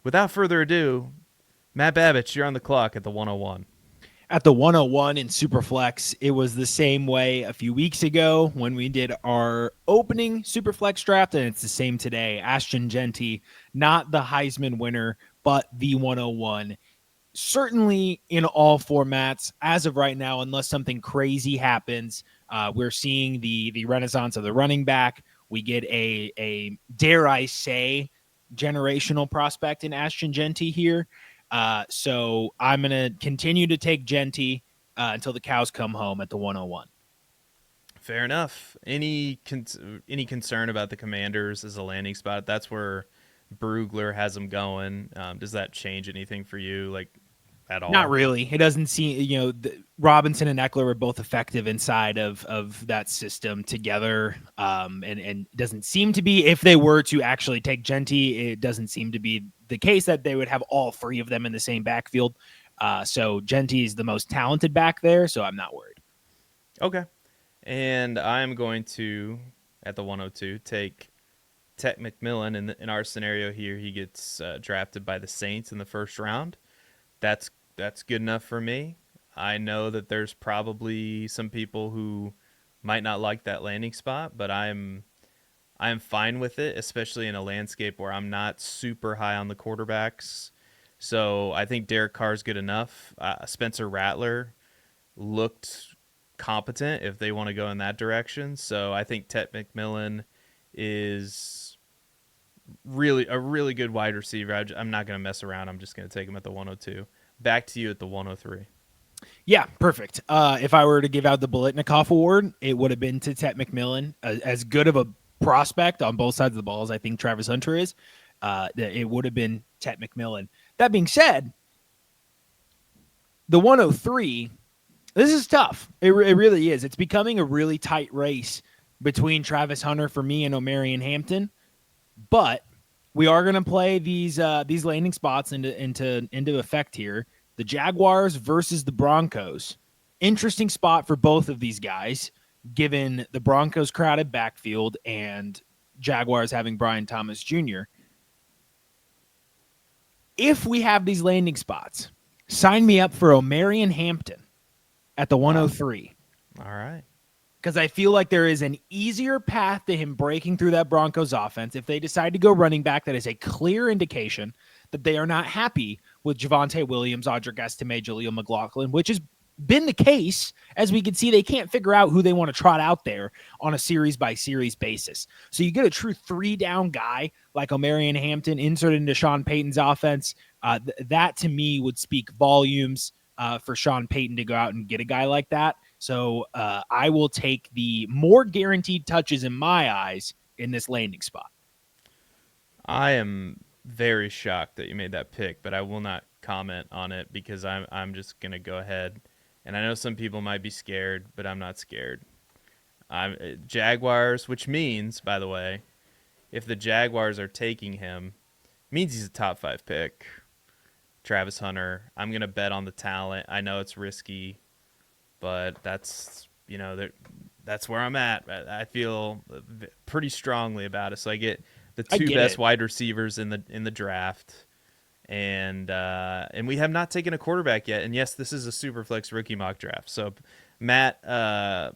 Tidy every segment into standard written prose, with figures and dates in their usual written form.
without further ado, Matt Babich, you're on the clock at the 101. At the 101 in Superflex, it was the same way a few weeks ago when we did our opening Superflex draft, and it's the same today. Ashton Jeanty, not the Heisman winner, but the 101. Certainly in all formats as of right now, unless something crazy happens. We're seeing the renaissance of the running back. We get a dare I say generational prospect in Ashton Jeanty here. So I'm going to continue to take Jeanty until the cows come home at the 101. Fair enough. Any concern about the Commanders as a landing spot? That's where Brugler has them going. Does that change anything for you, like, at all? Not really. It doesn't seem, Robinson and Eckler were both effective inside of that system together. And it doesn't seem to be, if they were to actually take Jeanty, it doesn't seem to be the case that they would have all three of them in the same backfield. So Jeanty is the most talented back there, so I'm not worried. Okay. And I'm going to, at the 102, take Tet McMillan. In our scenario here, he gets drafted by the Saints in the first round. That's good enough for me. I know that there's probably some people who might not like that landing spot, but I'm fine with it, especially in a landscape where I'm not super high on the quarterbacks. So I think Derek Carr's good enough. Spencer Rattler looked competent if they want to go in that direction. So I think Tet McMillan is a really good wide receiver. I'm not going to mess around. I'm just going to take him at the 102. Back to you at the 103. Yeah, perfect. If I were to give out the Biletnikoff Award, it would have been to Tet McMillan. As good of a prospect on both sides of the ball as I think Travis Hunter is, it would have been Tet McMillan. That being said, the 103, this is tough. It really is. It's becoming a really tight race between Travis Hunter for me and Omarion Hampton, but we are going to play these landing spots into effect here. The Jaguars versus the Broncos. Interesting spot for both of these guys, given the Broncos' crowded backfield and Jaguars having Brian Thomas Jr. If we have these landing spots, sign me up for Omarion Hampton at the 103. All right. Because I feel like there is an easier path to him breaking through that Broncos offense. If they decide to go running back, that is a clear indication that they are not happy with Javonte Williams, Audric Estime, Jaleel McLaughlin, which has been the case. As we can see, they can't figure out who they want to trot out there on a series-by-series basis. So you get a true three-down guy like Omarion Hampton inserted into Sean Payton's offense. That, to me, would speak volumes for Sean Payton to go out and get a guy like that. So I will take the more guaranteed touches in my eyes in this landing spot. I am very shocked that you made that pick, but I will not comment on it because I'm just going to go ahead. And I know some people might be scared, but I'm not scared. Jaguars, which means, by the way, if the Jaguars are taking him, means he's a top 5 pick. Travis Hunter. I'm going to bet on the talent. I know it's risky, but that's where I'm at. I feel pretty strongly about it. So I get the two best wide receivers in the draft, and we have not taken a quarterback yet. And yes, this is a Superflex rookie mock draft. So Matt,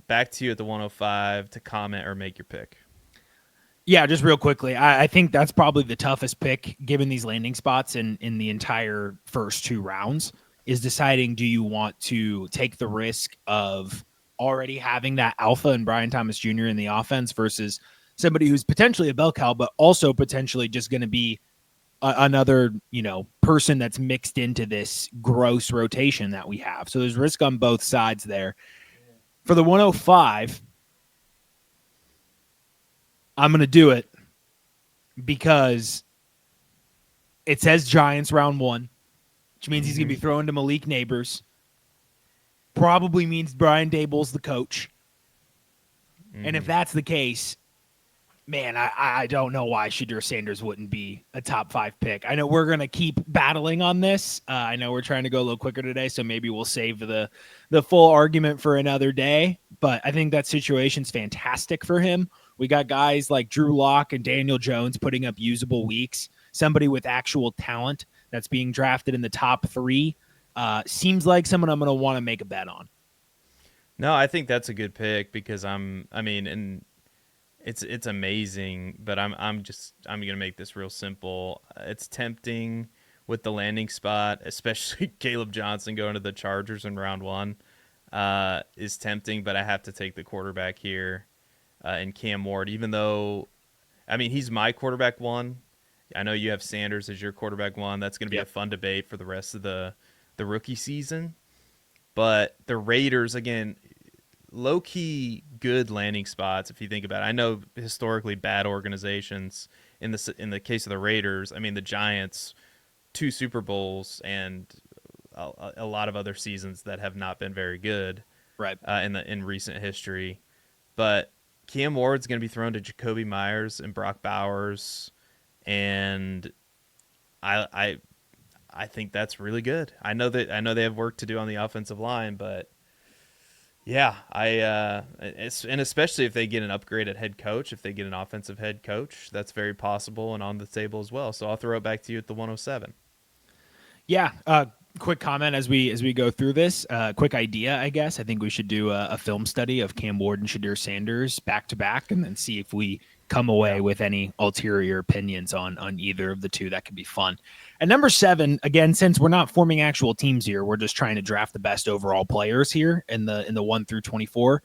back to you at the 105 to comment or make your pick. Yeah, just real quickly, I think that's probably the toughest pick given these landing spots in the entire first 2 rounds, is deciding, do you want to take the risk of already having that alpha and Brian Thomas Jr. in the offense versus somebody who's potentially a bell cow, but also potentially just going to be another, person that's mixed into this gross rotation that we have. So there's risk on both sides there. For the 105, I'm going to do it because it says Giants round 1, which means he's going to be throwing to Malik Neighbors. Probably means Brian Daboll's the coach. And if that's the case, man, I don't know why Shedeur Sanders wouldn't be a top 5 pick. I know we're going to keep battling on this. I know we're trying to go a little quicker today, so maybe we'll save the full argument for another day. But I think that situation's fantastic for him. We got guys like Drew Lock and Daniel Jones putting up usable weeks. somebody with actual talent that's being drafted in the top 3, seems like someone I'm going to want to make a bet on. No, I think that's a good pick because and it's amazing, but I'm gonna make this real simple. It's tempting with the landing spot, especially Kaleb Johnson going to the Chargers in round 1, is tempting, but I have to take the quarterback here, in Cam Ward. Even though, he's my quarterback 1. I know you have Sanders as your quarterback 1. That's gonna be a fun debate for the rest of the rookie season. But the Raiders, again, low-key good landing spots if you think about it. I know historically bad organizations in the case of the Raiders. The Giants, 2 Super Bowls and a lot of other seasons that have not been very good, right? In recent history. But Cam Ward's going to be thrown to Jacoby Myers and Brock Bowers, and I think that's really good. I know they have work to do on the offensive line, but yeah, and especially if they get an upgraded head coach, if they get an offensive head coach, that's very possible and on the table as well. So I'll throw it back to you at the 107. Yeah. Quick comment as we go through this. Quick idea, I guess. I think we should do a film study of Cam Ward and Shedeur Sanders back to back, and then see if we come away with any ulterior opinions on either of the two. That could be fun. At number 7, again, since we're not forming actual teams here, we're just trying to draft the best overall players here in the 1 through 24.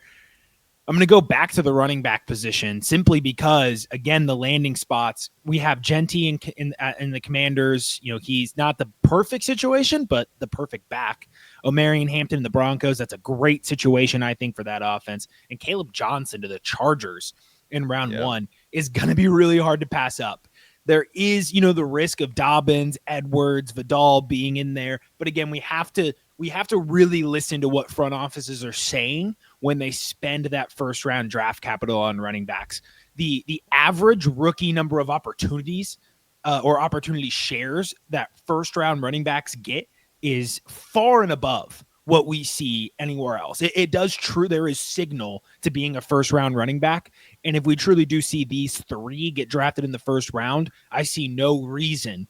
I'm going to go back to the running back position simply because, again, the landing spots, we have Jeanty in the Commanders. He's not the perfect situation, but the perfect back. Omarion Hampton in the Broncos, that's a great situation, I think, for that offense. And Kaleb Johnson to the Chargers in round 1 is going to be really hard to pass up. There is, the risk of Dobbins, Edwards, Vidal being in there. But again, we have to really listen to what front offices are saying when they spend that first round draft capital on running backs. The average rookie number of opportunities or opportunity shares that first round running backs get is far and above what we see anywhere else. It does true. There is signal to being a first round running back. And if we truly do see these 3 get drafted in the first round, I see no reason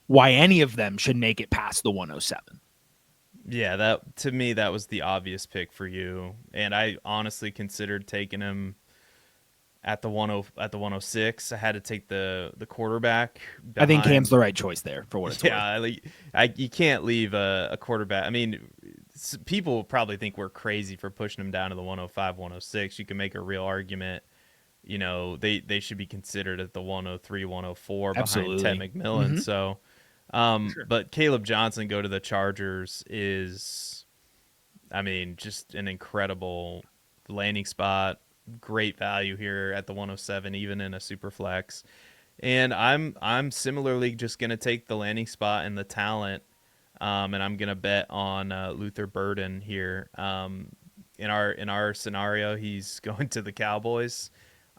why any of them should make it past the 107. Yeah, that to me that was the obvious pick for you, and I honestly considered taking him at the 106. I had to take the quarterback. I think Cam's the right choice there for what it's worth. Yeah, you can't leave a quarterback. People probably think we're crazy for pushing him down to the 105, 106. You can make a real argument. They should be considered at the 103, 104 Absolutely. behind Tet McMillan. Mm-hmm. So. Sure. But Kaleb Johnson go to the Chargers is, just an incredible landing spot. Great value here at the 107, even in a super flex. And I'm similarly just gonna take the landing spot and the talent, and I'm gonna bet on Luther Burden here. In our scenario, he's going to the Cowboys.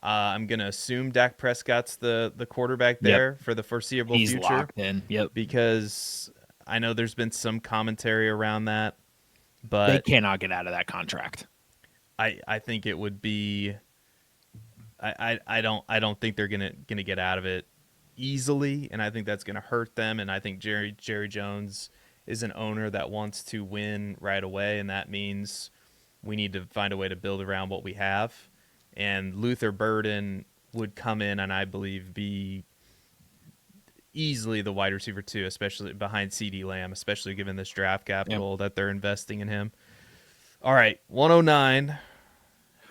I'm going to assume Dak Prescott's the quarterback there for the foreseeable future. He's locked in, because I know there's been some commentary around that, but they cannot get out of that contract. I think it would be I don't think they're gonna get out of it easily, and I think that's gonna hurt them. And I think Jerry Jones is an owner that wants to win right away, and that means we need to find a way to build around what we have. And Luther Burden would come in and I believe be easily the wide receiver 2, especially behind CeeDee Lamb, especially given this draft capital that they're investing in him. All right, 109.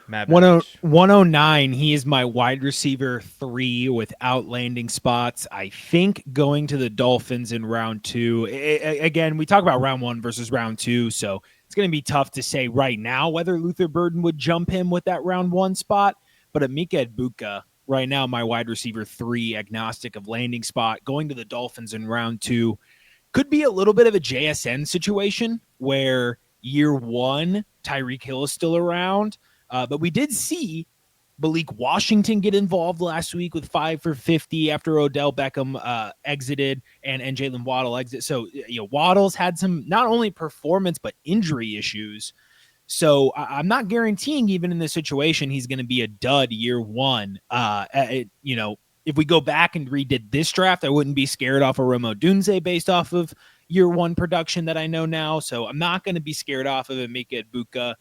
Matt 109, he is my wide receiver 3 without landing spots. I think going to the Dolphins in round 2. Again, we talk about round 1 versus round 2, so it's going to be tough to say right now whether Luther Burden would jump him with that round 1 spot. But Emeka Egbuka, right now, my wide receiver 3, agnostic of landing spot, going to the Dolphins in round 2, could be a little bit of a JSN situation where year 1, Tyreek Hill is still around. But we did see Malik Washington get involved last week with 5 for 50 after Odell Beckham exited and Jalen Waddle exit. So Waddle's had some not only performance but injury issues. So I'm not guaranteeing even in this situation he's going to be a dud year 1. if we go back and redid this draft, I wouldn't be scared off of Rome Odunze based off of year one production that I know now. So I'm not going to be scared off of Emeka Egbuka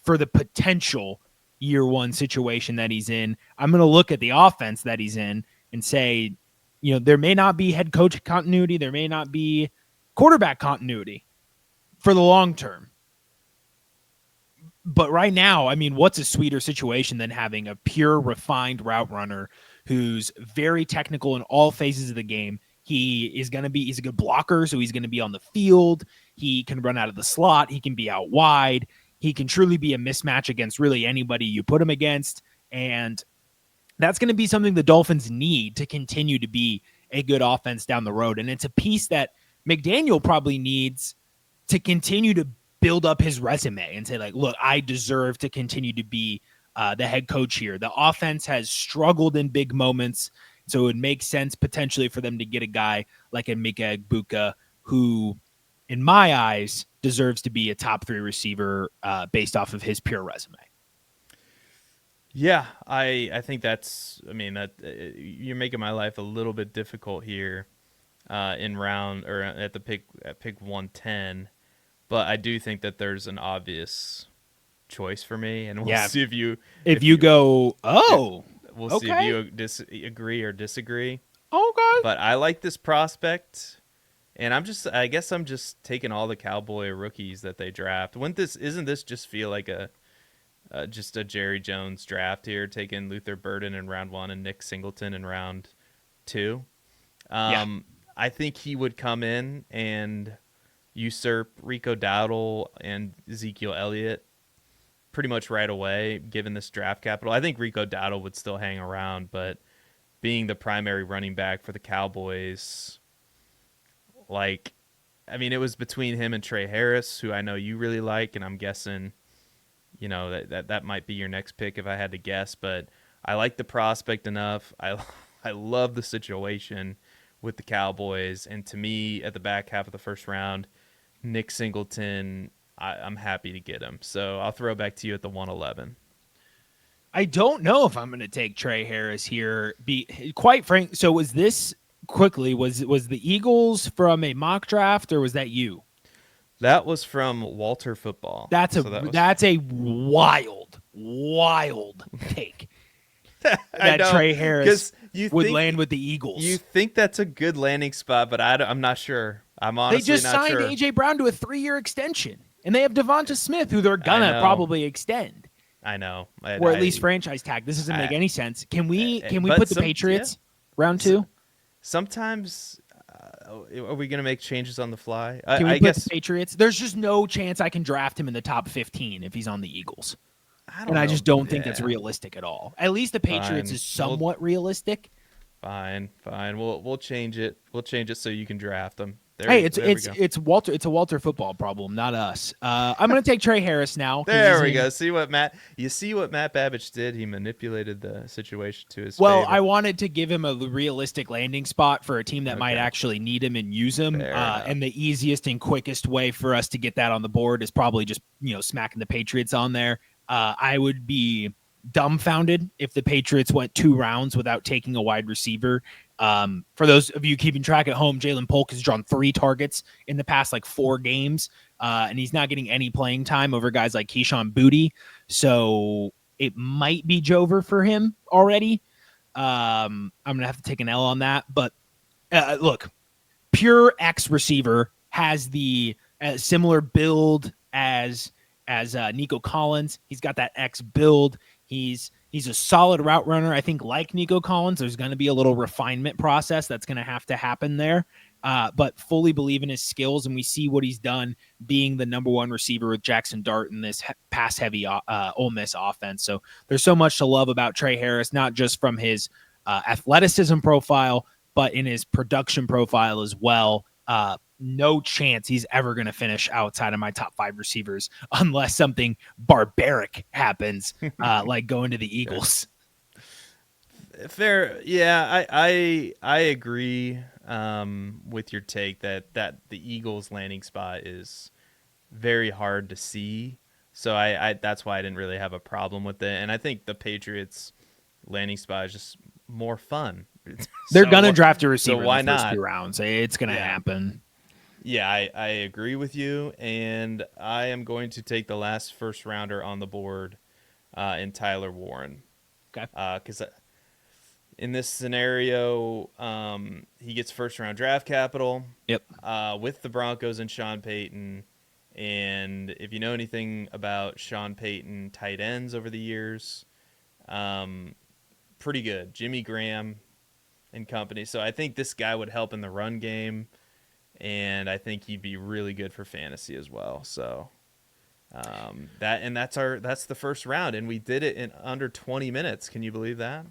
for the potential year one situation that he's in. I'm going to look at the offense that he's in and say, there may not be head coach continuity. There may not be quarterback continuity for the long term. But right now, I mean, what's a sweeter situation than having a pure, refined route runner who's very technical in all phases of the game? He's a good blocker, so he's going to be on the field. He can run out of the slot. He can be out wide. He can truly be a mismatch against really anybody you put him against. And that's going to be something the Dolphins need to continue to be a good offense down the road. And it's a piece that McDaniel probably needs to continue to build up his resume and say, like, look, I deserve to continue to be the head coach here. The offense has struggled in big moments, so it would make sense potentially for them to get a guy like Emeka Egbuka, who, in my eyes, deserves to be a top 3 receiver based off of his pure resume. Yeah, I think that you're making my life a little bit difficult here in round or at pick 110. But I do think that there's an obvious choice for me, and we'll see if you go. We'll see if you agree or disagree. Okay. But I like this prospect, and I guess I'm just taking all the Cowboy rookies that they draft. Isn't this just feel like just a Jerry Jones draft here, taking Luther Burden in round 1 and Nick Singleton in round 2? I think he would come in and usurp Rico Dowdle and Ezekiel Elliott pretty much right away, given this draft capital. I think Rico Dowdle would still hang around, but being the primary running back for the Cowboys, it was between him and Tre Harris, who I know you really like, and I'm guessing, that might be your next pick if I had to guess, but I like the prospect enough. I love the situation with the Cowboys, and to me, at the back half of the first round, Nick Singleton, I'm happy to get him. So I'll throw it back to you at the 111. I don't know if I'm going to take Tre Harris here. Be quite frank. So was this quickly? Was the Eagles from a mock draft, or was that you? That was from Walter Football. That's a wild take. That Tre Harris would land with the Eagles. You think that's a good landing spot, but I'm not sure. I'm honestly not sure. They just signed A.J. Brown to a 3-year extension, and they have Devonta Smith, who they're gonna probably extend. I know, or at least franchise tag. This doesn't make any sense. Can we put the Patriots round 2? Sometimes, are we gonna make changes on the fly? Can we put the Patriots? There's just no chance I can draft him in the top 15 if he's on the Eagles. I just don't think that's realistic at all. At least the Patriots is somewhat realistic. Fine. We'll change it. We'll change it so you can draft them. It's Walter. It's a Walter Football problem, not us. I'm going to take Tre Harris now. There we go. See what Matt Babbage did? He manipulated the situation to his favor. I wanted to give him a realistic landing spot for a team that might actually need him and use him. And the easiest and quickest way for us to get that on the board is probably just smacking the Patriots on there. I would be dumbfounded if the Patriots went 2 rounds without taking a wide receiver. For those of you keeping track at home, Jalen Polk has drawn 3 targets in the past 4 games, and he's not getting any playing time over guys like Keyshawn Boutte. So it might be Jover for him already. I'm going to have to take an L on that. But look, pure X receiver has the similar build as Nico Collins. He's got that X build. He's a solid route runner. I think like Nico Collins, there's going to be a little refinement process that's going to have to happen there. But fully believe in his skills, and we see what he's done being the number 1 receiver with Jackson Dart in this pass-heavy Ole Miss offense. So there's so much to love about Tre Harris, not just from his athleticism profile, but in his production profile as well. No chance he's ever going to finish outside of my top 5 receivers unless something barbaric happens, like going to the Eagles. Fair. Yeah, I agree with your take that the Eagles landing spot is very hard to see. So I that's why I didn't really have a problem with it. And I think the Patriots landing spot is just more fun. They're So gonna draft a receiver why in the first not? 2 rounds. It's gonna Yeah. happen. Yeah, I agree with you, and I am going to take the last first rounder on the board in Tyler Warren. Okay. Because in this scenario, he gets first round draft capital. Yep. With the Broncos and Sean Payton. And if you know anything about Sean Payton tight ends over the years, pretty good. Jimmy Graham and company. So I think this guy would help in the run game, and I think he'd be really good for fantasy as well. So that's the first round, and we did it in under 20 minutes. Can you believe that?